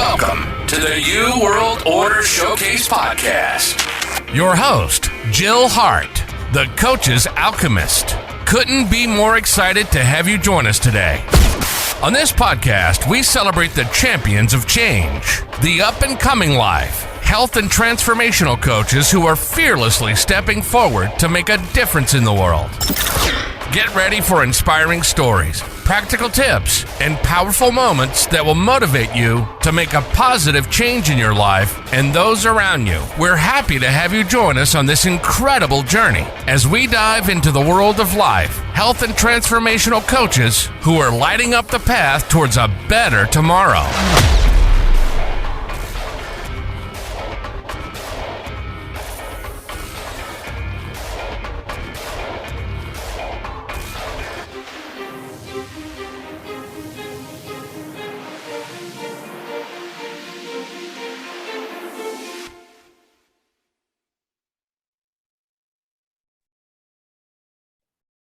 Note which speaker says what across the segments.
Speaker 1: Welcome to the New World Order Showcase Podcast. Your host, Jill Hart, the Coach's Alchemist. Couldn't be more excited to have you join us today. On this podcast, we celebrate the champions of change, the up-and-coming life, health and transformational coaches who are fearlessly stepping forward to make a difference in the world. Get ready for inspiring stories, practical tips, and powerful moments that will motivate you to make a positive change in your life and those around you. We're happy to have you join us on this incredible journey as we dive into the world of life, health, and transformational coaches who are lighting up the path towards a better tomorrow.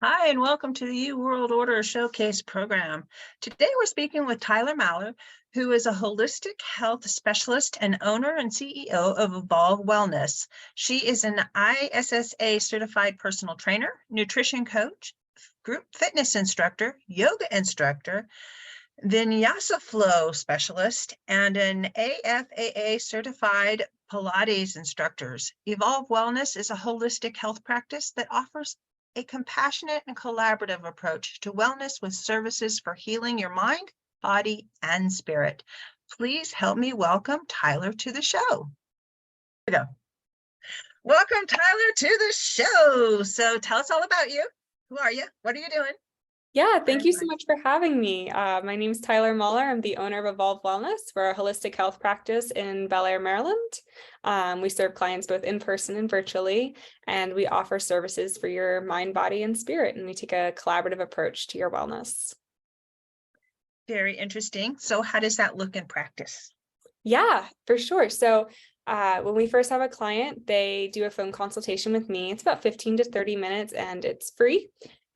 Speaker 2: Hi, and welcome to the New World Order Showcase program. Today we're speaking with Tyler Mauler, who is a holistic health specialist and owner and CEO of Evolve Wellness. She is an ISSA Certified Personal Trainer, nutrition coach, group fitness instructor, yoga instructor, Vinyasa Flow Specialist, and an AFAA Certified Pilates Instructor. Evolve Wellness is a holistic health practice that offers a compassionate and collaborative approach to wellness with services for healing your mind, body, and spirit. Please help me welcome Tyler to the show. Welcome, Tyler, to the show. So tell us all about you. Who are you? What are you doing?
Speaker 3: Yeah, thank you so much for having me. My name is Tyler Mauler. I'm the owner of Evolve Wellness. We're a holistic health practice in Bel Air, Maryland. We serve clients both in person and virtually, and we offer services for your mind, body, and spirit, and we take a collaborative approach to your wellness.
Speaker 2: Very interesting. So how does that look in practice?
Speaker 3: Yeah, for sure. So when we first have a client, they do a phone consultation with me. It's about 15 to 30 minutes, and it's free.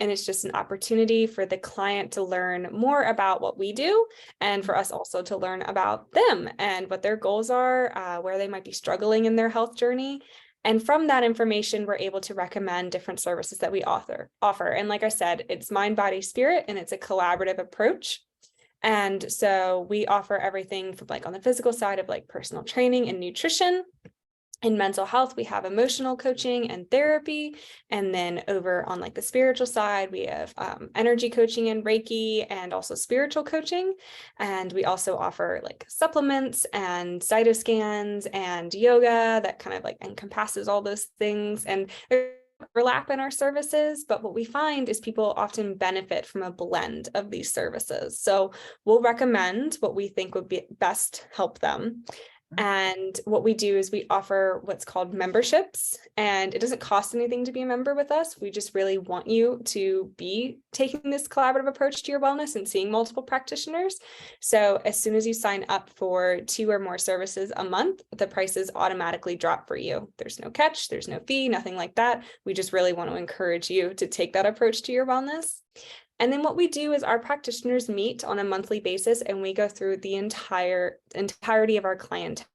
Speaker 3: And it's just an opportunity for the client to learn more about what we do and for us also to learn about them and what their goals are, where they might be struggling in their health journey. And from that information, we're able to recommend different services that we offer. And like I said, it's mind, body, spirit, and it's a collaborative approach. And so we offer everything from on the physical side of personal training and nutrition. In mental health, we have emotional coaching and therapy. And then over on the spiritual side, we have energy coaching and Reiki and also spiritual coaching. And we also offer supplements and cytoscans and yoga that kind of encompasses all those things. And there's overlap in our services, but what we find is people often benefit from a blend of these services. So we'll recommend what we think would be best help them. And what we do is we offer what's called memberships, and it doesn't cost anything to be a member with us. We just really want you to be taking this collaborative approach to your wellness and seeing multiple practitioners. So as soon as you sign up for 2 or more services a month, the prices automatically drop for you. There's no catch, there's no fee, nothing like that. We just really want to encourage you to take that approach to your wellness. And then what we do is our practitioners meet on a monthly basis and we go through the entirety of our clientele.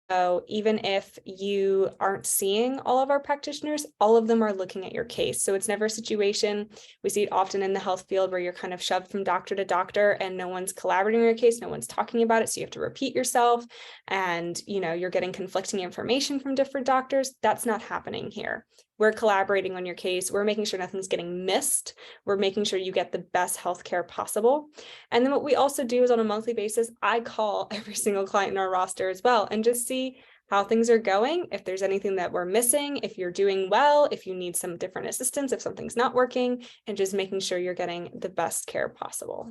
Speaker 3: So even if you aren't seeing all of our practitioners, all of them are looking at your case. So it's never a situation, we see it often in the health field where you're kind of shoved from doctor to doctor and no one's collaborating on your case, no one's talking about it. So you have to repeat yourself and you're getting conflicting information from different doctors. That's not happening here. We're collaborating on your case. We're making sure nothing's getting missed. We're making sure you get the best healthcare possible. And then what we also do is on a monthly basis, I call every single client in our roster as well and just see how things are going, if there's anything that we're missing, if you're doing well, if you need some different assistance, if something's not working, and just making sure you're getting the best care possible.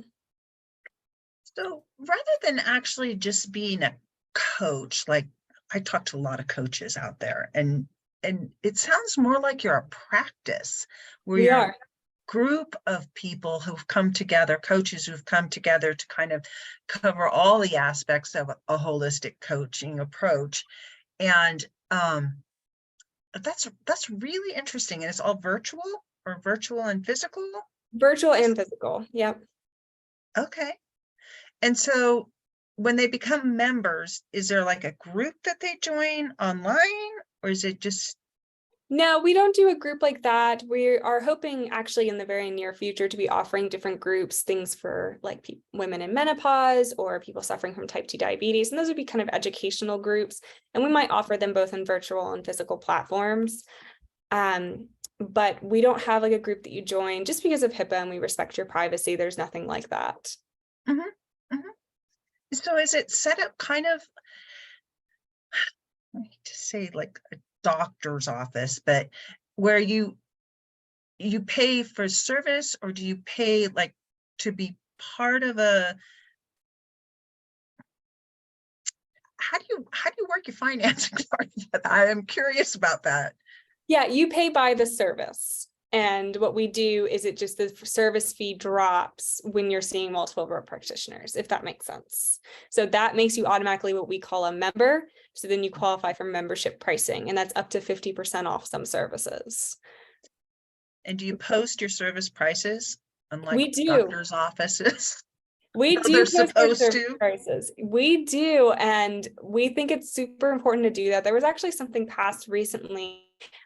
Speaker 2: So rather than actually just being a coach, I talk to a lot of coaches out there, and it sounds more like you're a practice where
Speaker 3: We
Speaker 2: you're
Speaker 3: are.
Speaker 2: a group of people who've come together, coaches who've come together to kind of cover all the aspects of a holistic coaching approach. And that's really interesting. And it's all virtual and physical?
Speaker 3: Virtual and physical. Yep.
Speaker 2: Okay. And so when they become members, is there like a group that they join online, or is it just?
Speaker 3: No, we don't do a group like that. We are hoping actually in the very near future to be offering different groups, things for like women in menopause or people suffering from type 2 diabetes. And those would be kind of educational groups. And we might offer them both in virtual and physical platforms. But we don't have like a group that you join just because of HIPAA, and we respect your privacy. There's nothing like that.
Speaker 2: Mm-hmm, mm-hmm. So is it set up kind of, I hate to say like a doctor's office, but where you pay for service, or do you pay like to be part of a, how do you work your financing part of that? I am curious about that.
Speaker 3: Yeah, you pay by the service. And what we do is it just, the service fee drops when you're seeing multiple of our practitioners, if that makes sense. So that makes you automatically what we call a member. So then you qualify for membership pricing, and that's up to 50% off some services.
Speaker 2: And do you post your service prices unlike
Speaker 3: We do.
Speaker 2: doctors' offices?
Speaker 3: We
Speaker 2: No,
Speaker 3: do
Speaker 2: they're
Speaker 3: post our
Speaker 2: supposed
Speaker 3: service
Speaker 2: to.
Speaker 3: prices. We do, and we think it's super important to do that. There was actually something passed recently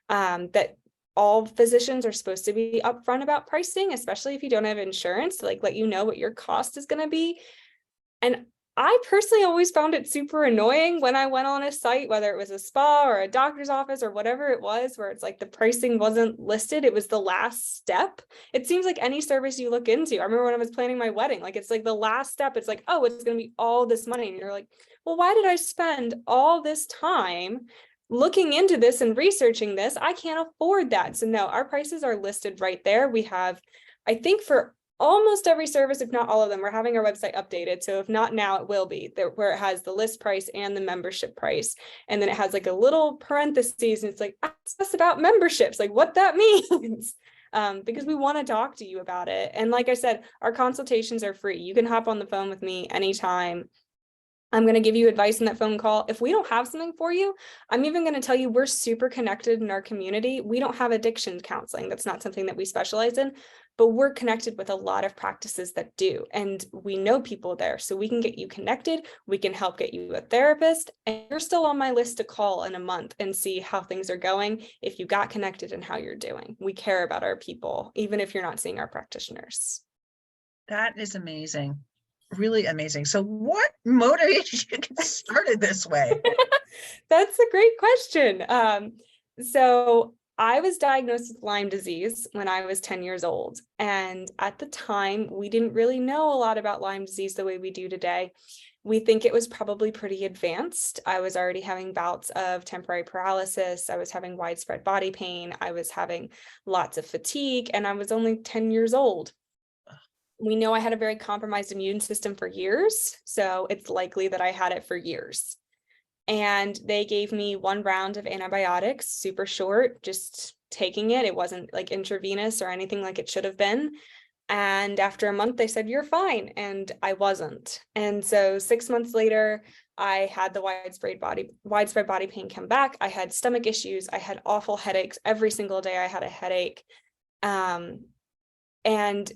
Speaker 3: that all physicians are supposed to be upfront about pricing, especially if you don't have insurance, to like let you know what your cost is going to be. And I personally always found it super annoying when I went on a site, whether it was a spa or a doctor's office or whatever it was, where it's like the pricing wasn't listed. It was the last step. It seems like any service you look into. I remember when I was planning my wedding, like it's like the last step. It's like, oh, it's going to be all this money. And you're like, well, why did I spend all this time looking into this and researching this? I can't afford that. So no, our prices are listed right there. We have, I think for almost every service, if not all of them, we're having our website updated. So if not now, it will be there, where it has the list price and the membership price. And then it has like a little parentheses, and it's like, ask us about memberships, like what that means. Because we want to talk to you about it. And like I said, our consultations are free. You can hop on the phone with me anytime. I'm going to give you advice in that phone call. If we don't have something for you, I'm even going to tell you we're super connected in our community. We don't have addiction counseling. That's not something that we specialize in, but we're connected with a lot of practices that do. And we know people there, so we can get you connected. We can help get you a therapist. And you're still on my list to call in a month and see how things are going, if you got connected and how you're doing. We care about our people, even if you're not seeing our practitioners.
Speaker 2: That is amazing. Really amazing. So what motivated you to get started this way?
Speaker 3: That's a great question. So I was diagnosed with Lyme disease when I was 10 years old. And at the time, we didn't really know a lot about Lyme disease the way we do today. We think it was probably pretty advanced. I was already having bouts of temporary paralysis. I was having widespread body pain. I was having lots of fatigue, and I was only 10 years old. We know I had a very compromised immune system for years, so it's likely that I had it for years. And they gave me 1 round of antibiotics, super short, just taking it. It wasn't like intravenous or anything like it should have been. And after a month, they said, you're fine. And I wasn't. And so 6 months later, I had the widespread body pain come back. I had stomach issues. I had awful headaches. Every single day I had a headache. And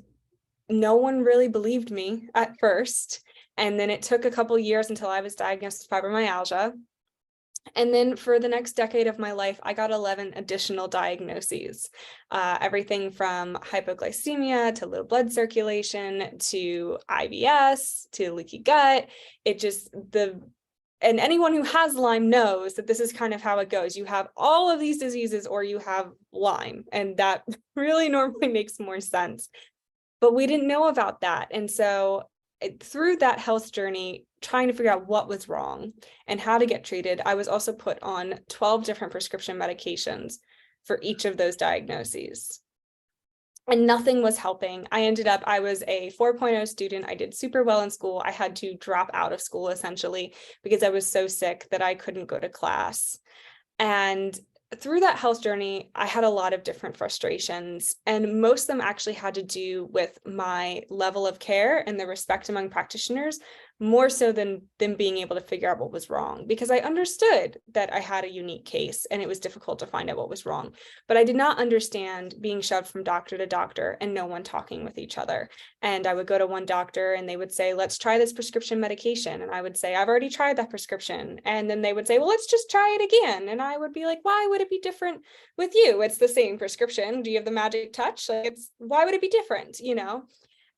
Speaker 3: no one really believed me at first. And then it took a couple years until I was diagnosed with fibromyalgia. And then for the next decade of my life, I got 11 additional diagnoses, everything from hypoglycemia to low blood circulation to IBS to leaky gut. And anyone who has Lyme knows that this is kind of how it goes. You have all of these diseases or you have Lyme, and that really normally makes more sense. But we didn't know about that. And so through that health journey, trying to figure out what was wrong and how to get treated, I was also put on 12 different prescription medications for each of those diagnoses. And nothing was helping. I was a 4.0 student. I did super well in school. I had to drop out of school essentially because I was so sick that I couldn't go to class. And through that health journey, I had a lot of different frustrations, and most of them actually had to do with my level of care and the respect among practitioners more so than being able to figure out what was wrong, because I understood that I had a unique case and it was difficult to find out what was wrong. But I did not understand being shoved from doctor to doctor and no one talking with each other. And I would go to one doctor and they would say, let's try this prescription medication. And I would say, I've already tried that prescription. And then they would say, well, let's just try it again. And I would be like, why would it be different with you? It's the same prescription. Do you have the magic touch? Like, why would it be different?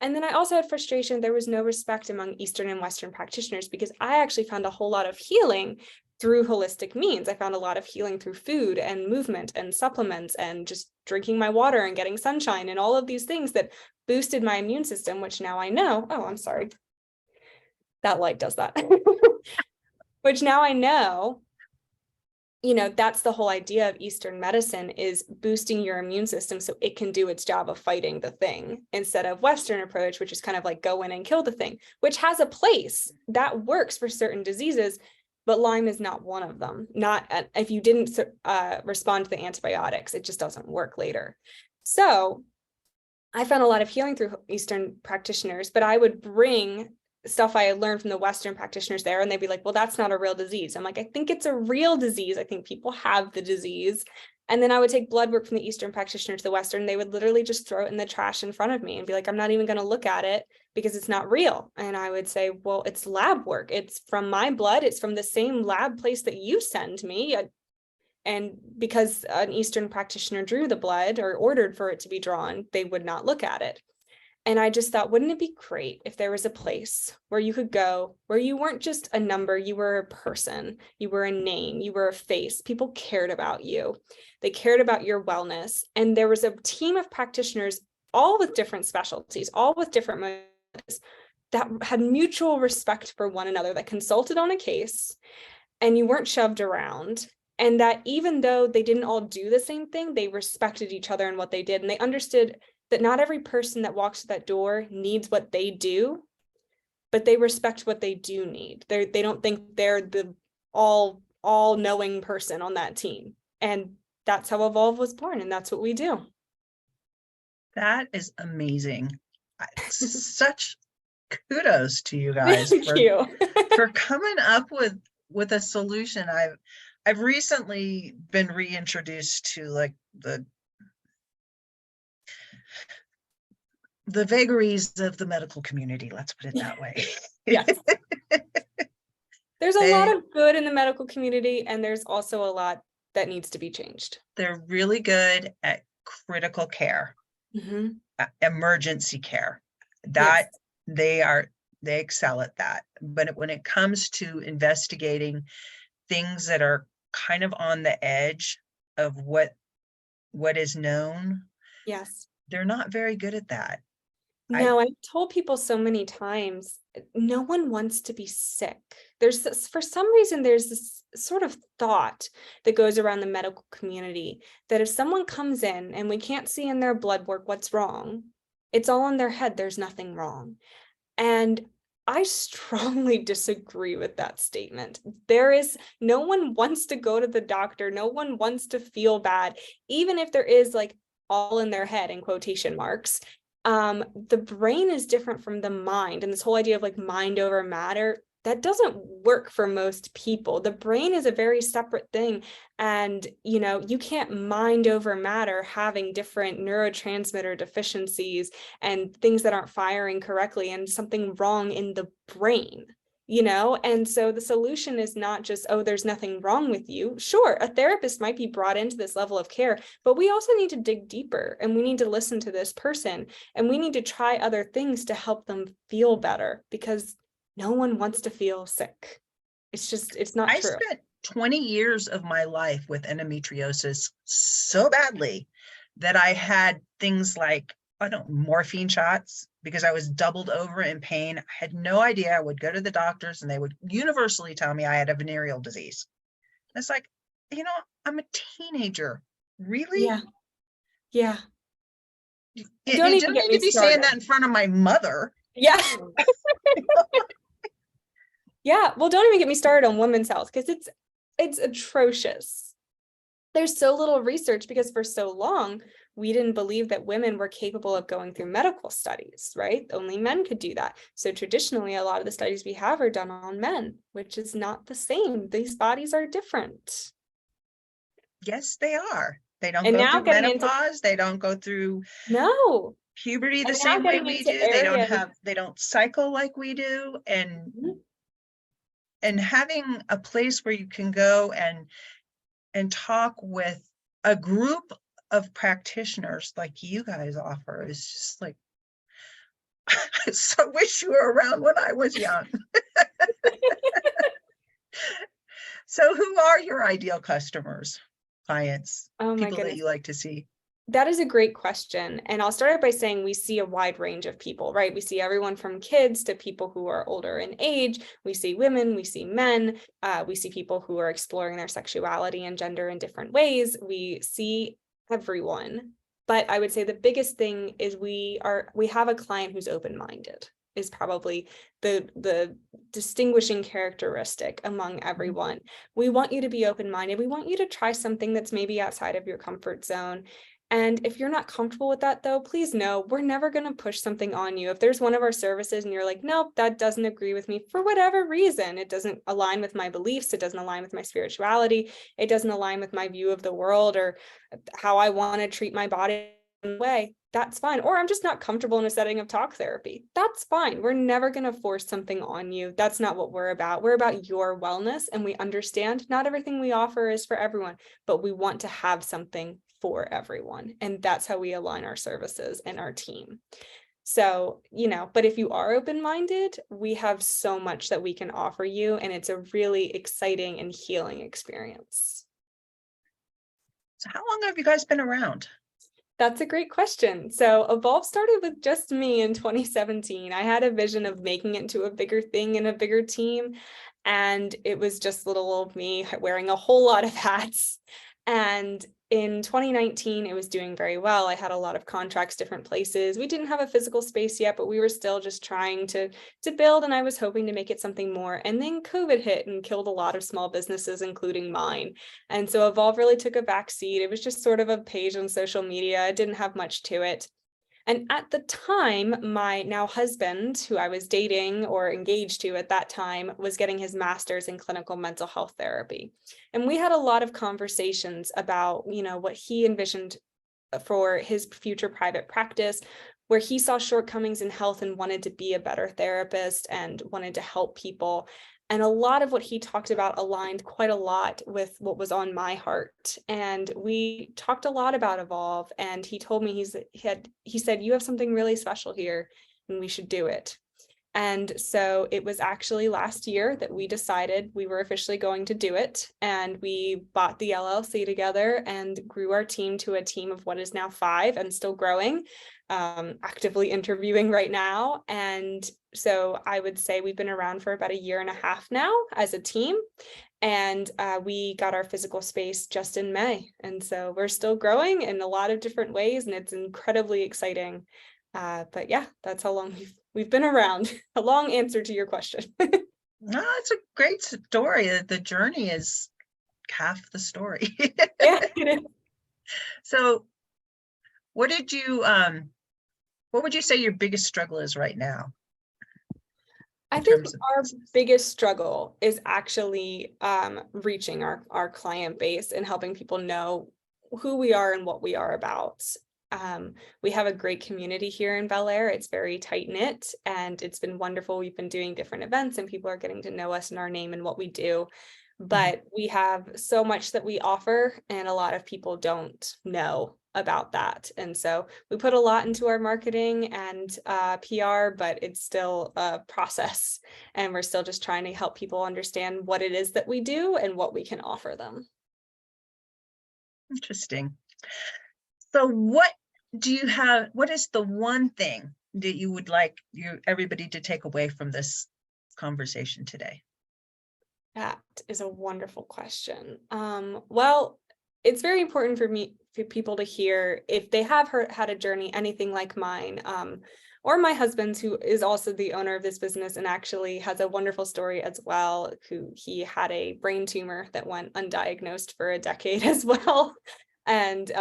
Speaker 3: And then I also had frustration. There was no respect among Eastern and Western practitioners, because I actually found a whole lot of healing through holistic means. I found a lot of healing through food and movement and supplements and just drinking my water and getting sunshine and all of these things that boosted my immune system, which now I know, oh, I'm sorry. That light does that. Which now I know, that's the whole idea of Eastern medicine, is boosting your immune system so it can do its job of fighting the thing, instead of Western approach, which is kind of like go in and kill the thing, which has a place that works for certain diseases, but Lyme is not one of them. Not if you didn't respond to the antibiotics, it just doesn't work later. So I found a lot of healing through Eastern practitioners, but I would bring stuff I had learned from the Western practitioners there, and they'd be like, well, that's not a real disease. I'm like, I think it's a real disease. I think people have the disease. And then I would take blood work from the Eastern practitioner to the Western. They would literally just throw it in the trash in front of me and be like, I'm not even going to look at it because it's not real. And I would say, well, it's lab work. It's from my blood. It's from the same lab place that you send me. And because an Eastern practitioner drew the blood or ordered for it to be drawn, they would not look at it. And I just thought, wouldn't it be great if there was a place where you could go, where you weren't just a number, you were a person, you were a name, you were a face. People cared about you. They cared about your wellness. And there was a team of practitioners, all with different specialties, all with different modalities, that had mutual respect for one another, that consulted on a case, and you weren't shoved around. And that even though they didn't all do the same thing, they respected each other and what they did. And they understood that not every person that walks through that door needs what they do, but they respect what they do need. They don't think they're the all-knowing person on that team. And that's how Evolve was born, and that's what we do.
Speaker 2: That is amazing. Such kudos to you guys for coming up with a solution. I've recently been reintroduced to like the vagaries of the medical community, let's put it that way.
Speaker 3: Yes. There's a lot of good in the medical community, and there's also a lot that needs to be changed.
Speaker 2: They're really good at critical care, emergency care. That yes. They excel at that. But when it comes to investigating things that are kind of on the edge of what is known, yes, they're not very good at that.
Speaker 3: No, I've told people so many times, no one wants to be sick. For some reason, there's this sort of thought that goes around the medical community that if someone comes in and we can't see in their blood work what's wrong, it's all in their head, there's nothing wrong. And I strongly disagree with that statement. No one wants to go to the doctor. No one wants to feel bad, even if there is like all in their head in quotation marks. The brain is different from the mind, and this whole idea of like mind over matter, that doesn't work for most people. The brain is a very separate thing, and you can't mind over matter having different neurotransmitter deficiencies and things that aren't firing correctly and something wrong in the brain. And so the solution is not just, oh, there's nothing wrong with you. Sure, a therapist might be brought into this level of care, but we also need to dig deeper, and we need to listen to this person, and we need to try other things to help them feel better, because no one wants to feel sick. It's not true.
Speaker 2: I spent 20 years of my life with endometriosis so badly that I had things like, morphine shots because I was doubled over in pain. I had no idea. I would go to the doctors and they would universally tell me I had a venereal disease. It's like, I'm a teenager. Really?
Speaker 3: Yeah. Yeah.
Speaker 2: You don't need to be saying that in front of my mother.
Speaker 3: Yeah. Yeah. Well, don't even get me started on women's health, because it's atrocious. There's so little research, because for so long we didn't believe that women were capable of going through medical studies, right? Only men could do that. So traditionally, a lot of the studies we have are done on men, which is not the same. These bodies are different.
Speaker 2: Yes, they are. They don't
Speaker 3: And
Speaker 2: go
Speaker 3: now
Speaker 2: through
Speaker 3: getting into,
Speaker 2: menopause. They don't go through
Speaker 3: no,
Speaker 2: puberty the
Speaker 3: and now
Speaker 2: same way
Speaker 3: getting
Speaker 2: we
Speaker 3: into
Speaker 2: do.
Speaker 3: areas.
Speaker 2: They don't cycle like we do.
Speaker 3: Mhm.
Speaker 2: And having a place where you can go and talk with a group of practitioners like you guys offer is just like, I so wish you were around when I was young. So who are your ideal customers, clients,
Speaker 3: Oh my
Speaker 2: people that
Speaker 3: goodness.
Speaker 2: you like to see?
Speaker 3: That is a great question. And I'll start out by saying we see a wide range of people, right? We see everyone from kids to people who are older in age. We see women, we see men, we see people who are exploring their sexuality and gender in different ways. We see everyone. But I would say the biggest thing is we have a client who's open-minded, is probably the distinguishing characteristic among everyone. We want you to be open-minded. We want you to try something that's maybe outside of your comfort zone. And if you're not comfortable with that, though, please know we're never going to push something on you. If there's one of our services and you're like, nope, that doesn't agree with me for whatever reason, it doesn't align with my beliefs, it doesn't align with my spirituality, it doesn't align with my view of the world or how I want to treat my body in a way, that's fine. Or I'm just not comfortable in a setting of talk therapy. That's fine. We're never going to force something on you. That's not what we're about. We're about your wellness, and we understand not everything we offer is for everyone, but we want to have something for everyone. And that's how we align our services and our team. So, but if you are open-minded, we have so much that we can offer you, and it's a really exciting and healing experience.
Speaker 2: So how long have you guys been around?
Speaker 3: That's a great question. So Evolve started with just me in 2017. I had a vision of making it into a bigger thing and a bigger team. And it was just little old me wearing a whole lot of hats. And in 2019, it was doing very well. I had a lot of contracts, different places. We didn't have a physical space yet, but we were still just trying to build, and I was hoping to make it something more. And then COVID hit and killed a lot of small businesses, including mine. And so Evolve really took a back seat. It was just sort of a page on social media. It didn't have much to it. And at the time, my now husband, who I was dating or engaged to at that time, was getting his master's in clinical mental health therapy. And we had a lot of conversations about, what he envisioned for his future private practice, where he saw shortcomings in health and wanted to be a better therapist and wanted to help people. And a lot of what he talked about aligned quite a lot with what was on my heart. And we talked a lot about Evolve, and he told me he said, you have something really special here and we should do it. And so it was actually last year that we decided we were officially going to do it. And we bought the LLC together and grew our team to a team of what is now 5 and still growing, actively interviewing right now. And so I would say we've been around for about 1.5 years now as a team. And we got our physical space just in May. And so we're still growing in a lot of different ways, and it's incredibly exciting. But yeah, that's how long we've been around. A long answer to your question.
Speaker 2: No, it's a great story. The journey is half the story.
Speaker 3: Yeah, it is.
Speaker 2: So what would you say your biggest struggle is right now?
Speaker 3: I think our biggest struggle is actually reaching our client base and helping people know who we are and what we are about. We have a great community here in Bel Air. It's very tight knit, and it's been wonderful. We've been doing different events and people are getting to know us and our name and what we do. But we have so much that we offer, and a lot of people don't know about that. And so we put a lot into our marketing and PR, but it's still a process. And we're still just trying to help people understand what it is that we do and what we can offer them.
Speaker 2: Interesting. So what is the one thing that you would like everybody to take away from this conversation today?
Speaker 3: That is a wonderful question. Well, it's very important for people to hear if they have had a journey, anything like mine, or my husband's, who is also the owner of this business and actually has a wonderful story as well, who he had a brain tumor that went undiagnosed for a decade as well. And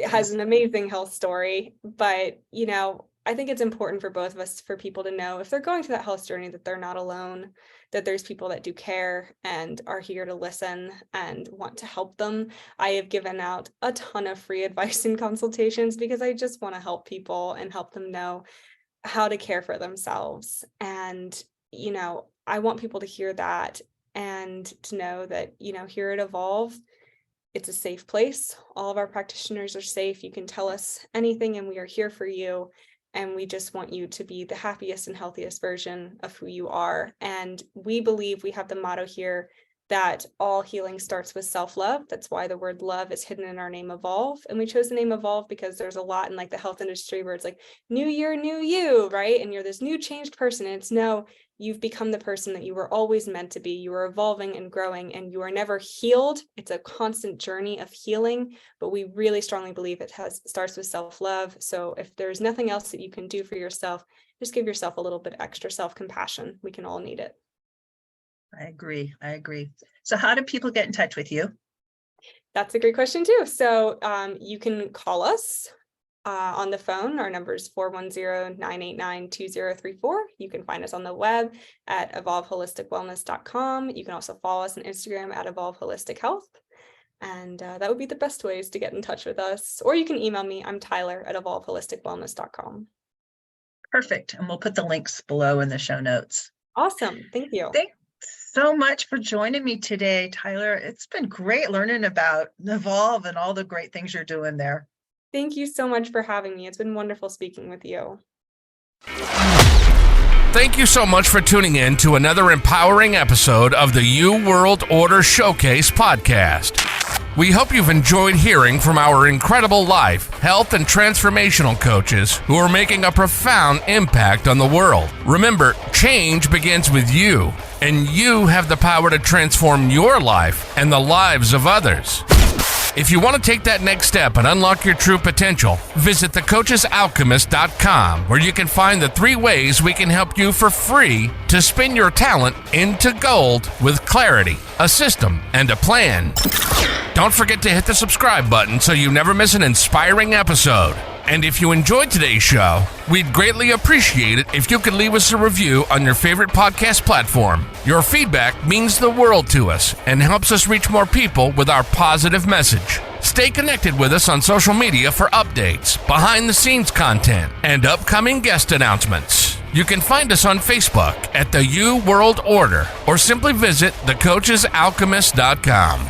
Speaker 3: has an amazing health story. But, I think it's important for both of us, for people to know if they're going through that health journey, that they're not alone, that there's people that do care and are here to listen and want to help them. I have given out a ton of free advice and consultations because I just want to help people and help them know how to care for themselves. And, I want people to hear that and to know that, here at Evolve, it's a safe place. All of our practitioners are safe. You can tell us anything and we are here for you. And we just want you to be the happiest and healthiest version of who you are. And we believe, we have the motto here that all healing starts with self-love. That's why the word love is hidden in our name, Evolve. And we chose the name Evolve because there's a lot in the health industry where it's like, new year, new you, right? And you're this new changed person. And it's no, you've become the person that you were always meant to be. You are evolving and growing, and you are never healed. It's a constant journey of healing, but we really strongly believe it starts with self-love. So if there's nothing else that you can do for yourself, just give yourself a little bit extra self-compassion. We can all need it.
Speaker 2: I agree. So how do people get in touch with you?
Speaker 3: That's a great question too. So you can call us on the phone. Our number is 410-989-2034. You can find us on the web at evolveholisticwellness.com. You can also follow us on Instagram at Evolve Holistic Health. And that would be the best ways to get in touch with us. Or you can email me. I'm Tyler at evolveholisticwellness.com.
Speaker 2: Perfect. And we'll put the links below in the show notes.
Speaker 3: Awesome. Thank you.
Speaker 2: Thanks so much for joining me today, Tyler. It's been great learning about Evolve and all the great things you're doing there.
Speaker 3: Thank you so much for having me. It's been wonderful speaking with you.
Speaker 1: Thank you so much for tuning in to another empowering episode of the You World Order Showcase podcast. We hope you've enjoyed hearing from our incredible life, health, and transformational coaches who are making a profound impact on the world. Remember, change begins with you, and you have the power to transform your life and the lives of others. If you want to take that next step and unlock your true potential, visit thecoachesalchemist.com, where you can find the 3 ways we can help you for free to spin your talent into gold with clarity, a system, and a plan. Don't forget to hit the subscribe button so you never miss an inspiring episode. And if you enjoyed today's show, we'd greatly appreciate it if you could leave us a review on your favorite podcast platform. Your feedback means the world to us and helps us reach more people with our positive message. Stay connected with us on social media for updates, behind-the-scenes content, and upcoming guest announcements. You can find us on Facebook at the You World Order, or simply visit thecoachesalchemist.com.